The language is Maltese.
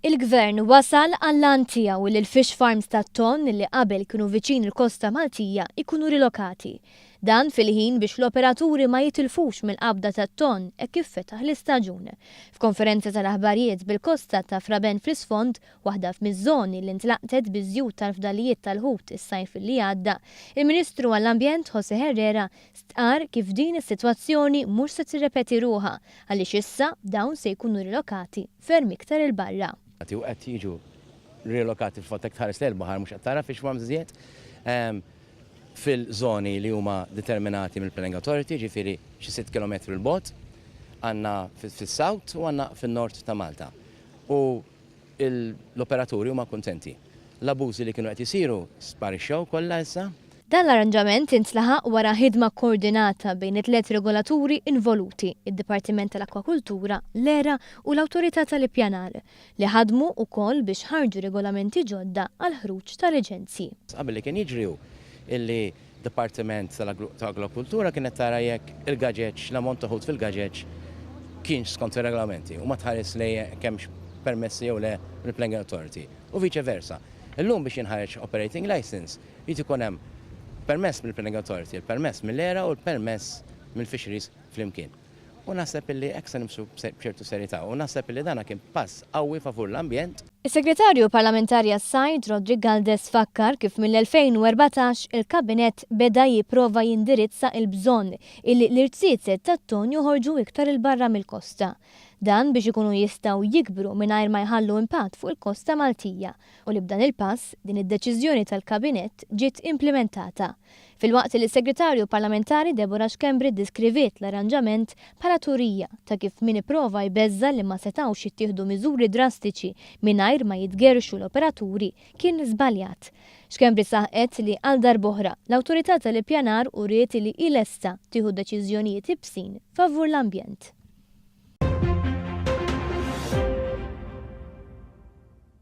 Il-Gvern wasal għall-lan tiegħu li l-fishfarms tat-tonn li qabel kienu viċin il-kosta Maltija ikunu rilokati. Dan fil-ħin biex l-operaturi ma jitilfux mill-qabda tat-tonn kif fetaħ l-istaġun. F'konferenza tal-aħbarijiet bil-kosta ta' Fraben fl-isfond, waħda miż-żoni li ntlaqtet biż-żjud tal-fdalijiet tal-ħut is-sajf li għadda, il-Ministru għall-Ambjent José Herrera stqar kif din is-sitwazzjoni mhux se tirrepeti ruħha għaliex issa dawn se jkunu rilokati ferm iktar il-barra. U qed jiġu rilokati f'fotek tħares l-baħar mhux qed tara fishfarms żjed fil-żoni li huma determinati mill-Planning Authority, ġifieri xi 6 km il-bogħod, għandna fis-South u għandna fin-Nord ta' Malta. U l-operaturi huma kuntenti. L-abużi li kienu qed isiru sparixxew kollha issa. Dan l-arranġament intlaħaq wara ħidma koordinata bejn it-tliet regolaturi involuti, id-Dipartiment tal-Akwakultura, l-ERA u l-Awtorità tal-Ippjanar, li ħadmu wkoll biex ħarġu regolamenti ġodda għal ħruġ tal-liċenzji. Qabel li kien jiġri illi Dipartiment tal-Akwakultura kienet tara jekk il-gaġeġġ, l-ammont ta' ħut fil-gaġeġġ kienx skont ir-regolamenti u ma tħares li kemmx permessi jew le mill-Planning Authority u viċe versa. Illum biex jinħareġ operating license jrid ikun hemm permess mill-Planning Authority, il-permess mill-ERA u l-permess mill-fisheries flimkien. U naħseb illi hekk se nimxu b'ċertu serjetà u naħseb illi dana kien pass qawwi favur l-ambjent. Is-Segretarju Parlamentari għas-Sajd Rodrik Galdes fakkar kif mill-2014 il-Kabinet beda jipprova jindirizza il-bżonn illi l-irtsiet tat-tonn joħorġu iktar il-barra mill-kosta. Dan biex ikunu jistgħu jikbru mingħajr ma jħallu impatt fuq il-kosta Maltija u li b'dan il-pass din id-deċiżjoni tal-Kabinett ġiet implementata. Fil-waqt li s-Segretarju Parlamentari Deborah Xkembri diskriviet l-arranġament bħala turija ta' kif min ipprova jbeżza li ma setgħux jittieħdu miżuri drastiċi mingħajr ma jitgerxu l-operaturi kien żbaljat. Xkembri saħqet li għal darb'oħra l-Awtorità tal-Ippjanar uriet li ilesta tieħu deċiżjonijiet ibsin favur l-ambjent.